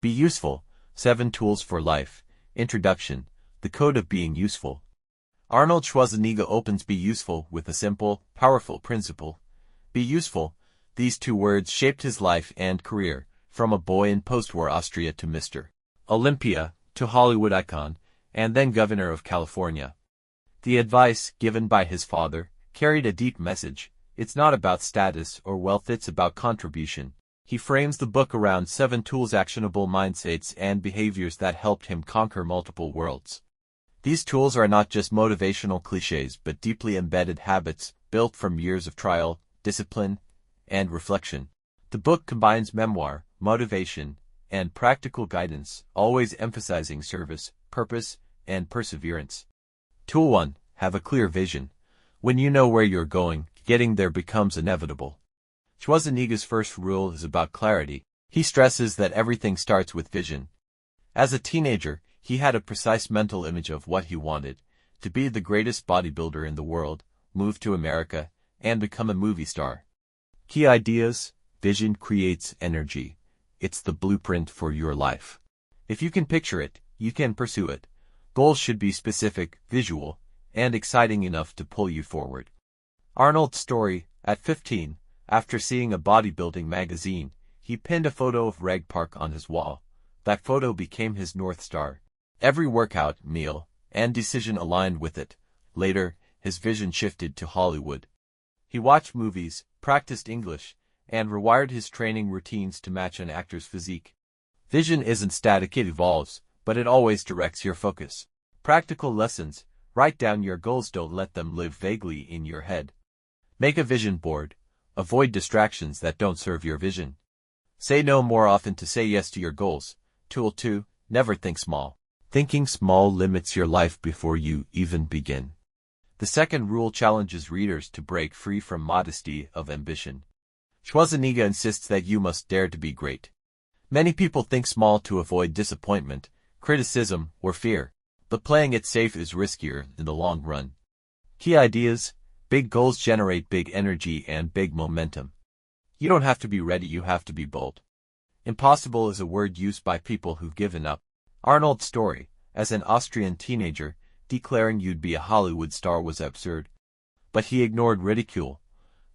Be useful. 7 Tools for Life. Introduction. The Code of Being Useful. Arnold Schwarzenegger opens Be Useful with a simple, powerful principle. Be useful. These 2 words shaped his life and career, from a boy in post-war Austria to Mr. Olympia, to Hollywood icon, and then Governor of California. The advice, given by his father, carried a deep message. It's not about status or wealth, it's about contribution. He frames the book around 7 tools, actionable mindsets and behaviors that helped him conquer multiple worlds. These tools are not just motivational cliches but deeply embedded habits, built from years of trial, discipline, and reflection. The book combines memoir, motivation, and practical guidance, always emphasizing service, purpose, and perseverance. Tool 1. Have a clear vision. When you know where you're going, getting there becomes inevitable. Schwarzenegger's first rule is about clarity. He stresses that everything starts with vision. As a teenager, he had a precise mental image of what he wanted: to be the greatest bodybuilder in the world, move to America, and become a movie star. Key ideas: vision creates energy. It's the blueprint for your life. If you can picture it, you can pursue it. Goals should be specific, visual, and exciting enough to pull you forward. Arnold's story: at 15, after seeing a bodybuilding magazine, he pinned a photo of Reg Park on his wall. That photo became his North Star. Every workout, meal, and decision aligned with it. Later, his vision shifted to Hollywood. He watched movies, practiced English, and rewired his training routines to match an actor's physique. Vision isn't static, it evolves, but it always directs your focus. Practical lessons: write down your goals, don't let them live vaguely in your head. Make a vision board. Avoid distractions that don't serve your vision. Say no more often to say yes to your goals. Tool 2. Never think small. Thinking small limits your life before you even begin. The second rule challenges readers to break free from modesty of ambition. Schwarzenegger insists that you must dare to be great. Many people think small to avoid disappointment, criticism, or fear, but playing it safe is riskier in the long run. Key ideas: big goals generate big energy and big momentum. You don't have to be ready, you have to be bold. Impossible is a word used by people who've given up. Arnold's story: as an Austrian teenager, declaring you'd be a Hollywood star was absurd. But he ignored ridicule.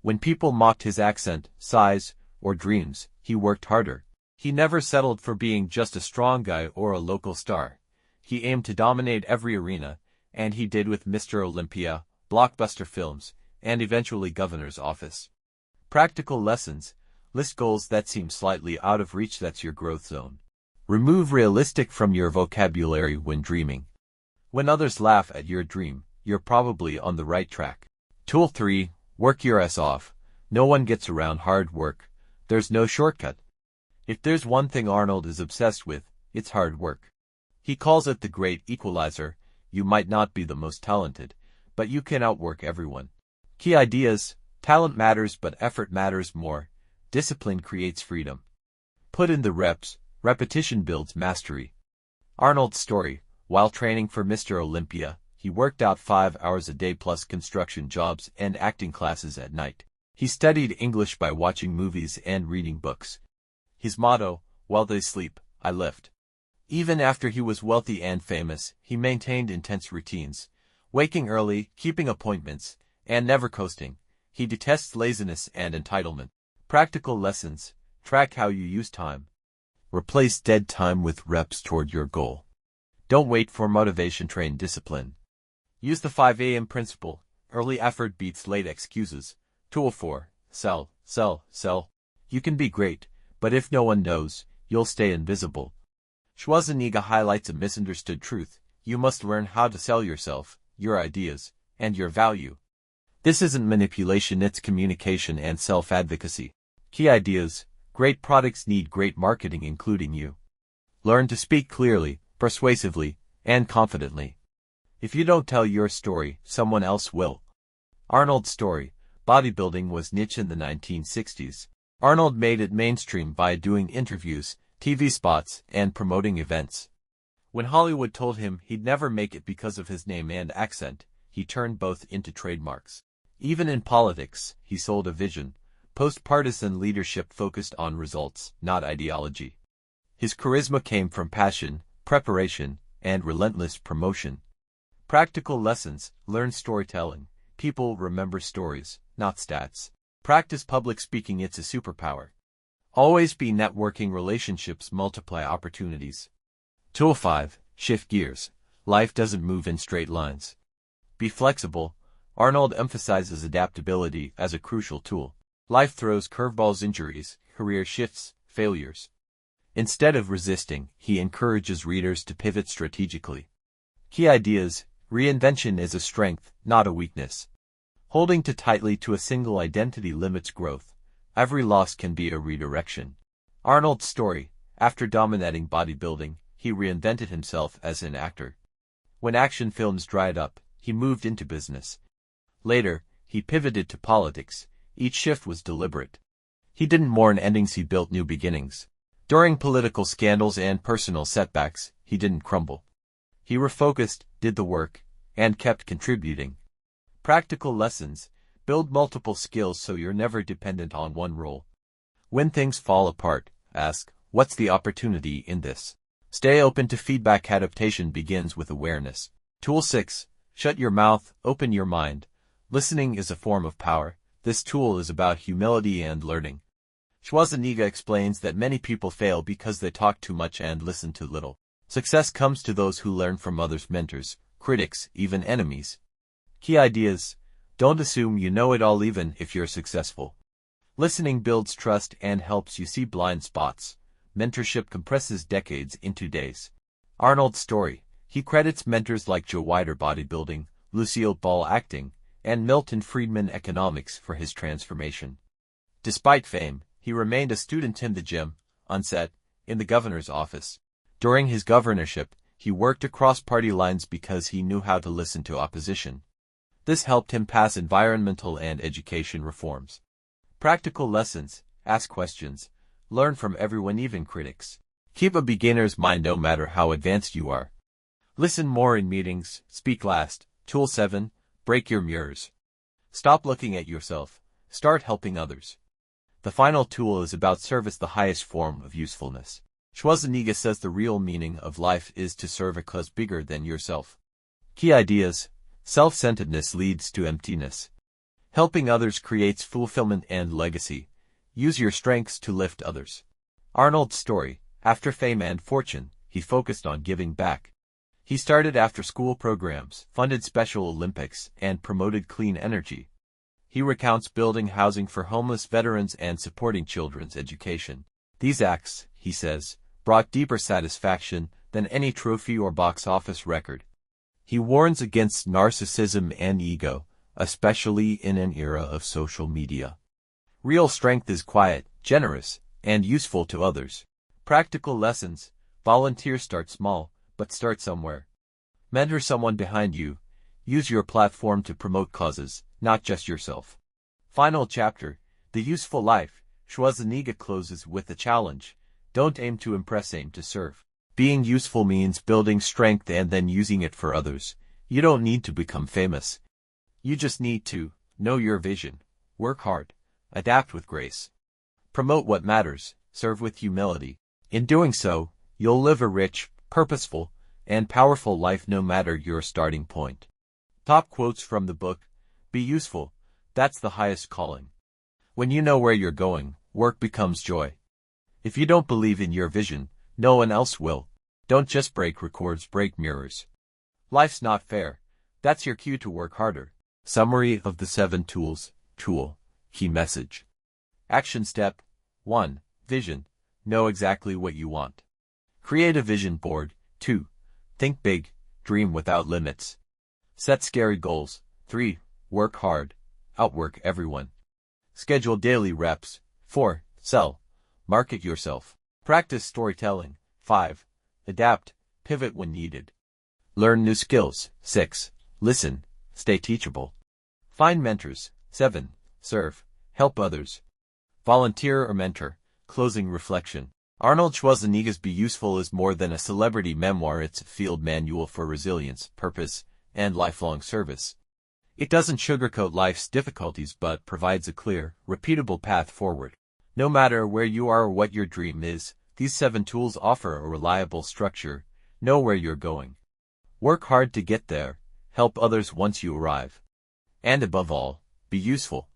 When people mocked his accent, size, or dreams, he worked harder. He never settled for being just a strong guy or a local star. He aimed to dominate every arena, and he did with Mr. Olympia, blockbuster films, and eventually governor's office. Practical lessons: list goals that seem slightly out of reach, that's your growth zone. Remove realistic from your vocabulary when dreaming. When others laugh at your dream, you're probably on the right track. Tool 3. Work your ass off. No one gets around hard work. There's no shortcut. If there's one thing Arnold is obsessed with, it's hard work. He calls it the great equalizer. You might not be the most talented, but you can outwork everyone. Key ideas: talent matters, but effort matters more. Discipline creates freedom. Put in the reps. Repetition builds mastery. Arnold's story: while training for Mr. Olympia, he worked out 5 hours a day plus construction jobs and acting classes at night. He studied English by watching movies and reading books. His motto: while they sleep, I lift. Even after he was wealthy and famous, he maintained intense routines, waking early, keeping appointments, and never coasting. He detests laziness and entitlement. Practical lessons: track how you use time. Replace dead time with reps toward your goal. Don't wait for motivation, train discipline. Use the 5 a.m. principle: early effort beats late excuses. Tool 4. Sell, sell, sell. You can be great, but if no one knows, you'll stay invisible. Schwarzenegger highlights a misunderstood truth: you must learn how to sell yourself, your ideas, and your value. This isn't manipulation, it's communication and self-advocacy. Key ideas: great products need great marketing, including you. Learn to speak clearly, persuasively, and confidently. If you don't tell your story, someone else will. Arnold's story: bodybuilding was niche in the 1960s. Arnold made it mainstream by doing interviews, TV spots, and promoting events. When Hollywood told him he'd never make it because of his name and accent, he turned both into trademarks. Even in politics, he sold a vision: post-partisan leadership focused on results, not ideology. His charisma came from passion, preparation, and relentless promotion. Practical lessons: learn storytelling. People remember stories, not stats. Practice public speaking, it's a superpower. Always be networking, relationships multiply opportunities. Tool 5. Shift gears. Life doesn't move in straight lines. Be flexible. Arnold emphasizes adaptability as a crucial tool. Life throws curveballs, injuries, career shifts, failures. Instead of resisting, he encourages readers to pivot strategically. Key ideas: reinvention is a strength, not a weakness. Holding too tightly to a single identity limits growth. Every loss can be a redirection. Arnold's story: after dominating bodybuilding, he reinvented himself as an actor. When action films dried up, he moved into business. Later, he pivoted to politics. Each shift was deliberate. He didn't mourn endings, he built new beginnings. During political scandals and personal setbacks, he didn't crumble. He refocused, did the work, and kept contributing. Practical lessons: build multiple skills so you're never dependent on one role. When things fall apart, ask, what's the opportunity in this? Stay open to feedback. Adaptation begins with awareness. Tool 6. Shut your mouth, open your mind. Listening is a form of power. This tool is about humility and learning. Schwarzenegger explains that many people fail because they talk too much and listen too little. Success comes to those who learn from others, mentors, critics, even enemies. Key ideas: don't assume you know it all even if you're successful. Listening builds trust and helps you see blind spots. Mentorship compresses decades into days. Arnold's story: he credits mentors like Joe Weider bodybuilding, Lucille Ball acting, and Milton Friedman economics for his transformation. Despite fame, he remained a student in the gym, on set, in the governor's office. During his governorship, he worked across party lines because he knew how to listen to opposition. This helped him pass environmental and education reforms. Practical lessons: ask questions. Learn from everyone, even critics. Keep a beginner's mind no matter how advanced you are. Listen more in meetings, speak last. Tool 7. Break your mirrors. Stop looking at yourself. Start helping others. The final tool is about service, the highest form of usefulness. Schwarzenegger says the real meaning of life is to serve a cause bigger than yourself. Key ideas: self-centeredness leads to emptiness. Helping others creates fulfillment and legacy. Use your strengths to lift others. Arnold's story: after fame and fortune, he focused on giving back. He started after-school programs, funded Special Olympics, and promoted clean energy. He recounts building housing for homeless veterans and supporting children's education. These acts, he says, brought deeper satisfaction than any trophy or box office record. He warns against narcissism and ego, especially in an era of social media. Real strength is quiet, generous, and useful to others. Practical lessons: volunteer, start small, but start somewhere. Mentor someone behind you. Use your platform to promote causes, not just yourself. Final chapter: the useful life. Schwarzenegger closes with a challenge: don't aim to impress, aim to serve. Being useful means building strength and then using it for others. You don't need to become famous. You just need to know your vision, work hard, adapt with grace. Promote what matters, serve with humility. In doing so, you'll live a rich, purposeful, and powerful life no matter your starting point. Top quotes from the book: be useful, that's the highest calling. When you know where you're going, work becomes joy. If you don't believe in your vision, no one else will. Don't just break records, break mirrors. Life's not fair. That's your cue to work harder. Summary of the 7 tools. Tool. Key message. Action step 1. Vision. Know exactly what you want. Create a vision board. 2. Think big. Dream without limits. Set scary goals. 3. Work hard. Outwork everyone. Schedule daily reps. 4. Sell. Market yourself. Practice storytelling. 5. Adapt. Pivot when needed. Learn new skills. 6. Listen. Stay teachable. Find mentors. 7. Serve. Help others. Volunteer or mentor. Closing reflection. Arnold Schwarzenegger's Be Useful is more than a celebrity memoir. It's a field manual for resilience, purpose, and lifelong service. It doesn't sugarcoat life's difficulties but provides a clear, repeatable path forward. No matter where you are or what your dream is, These 7 tools offer a reliable structure. Know where you're going. Work hard to get there. Help others once you arrive. And above all, be useful.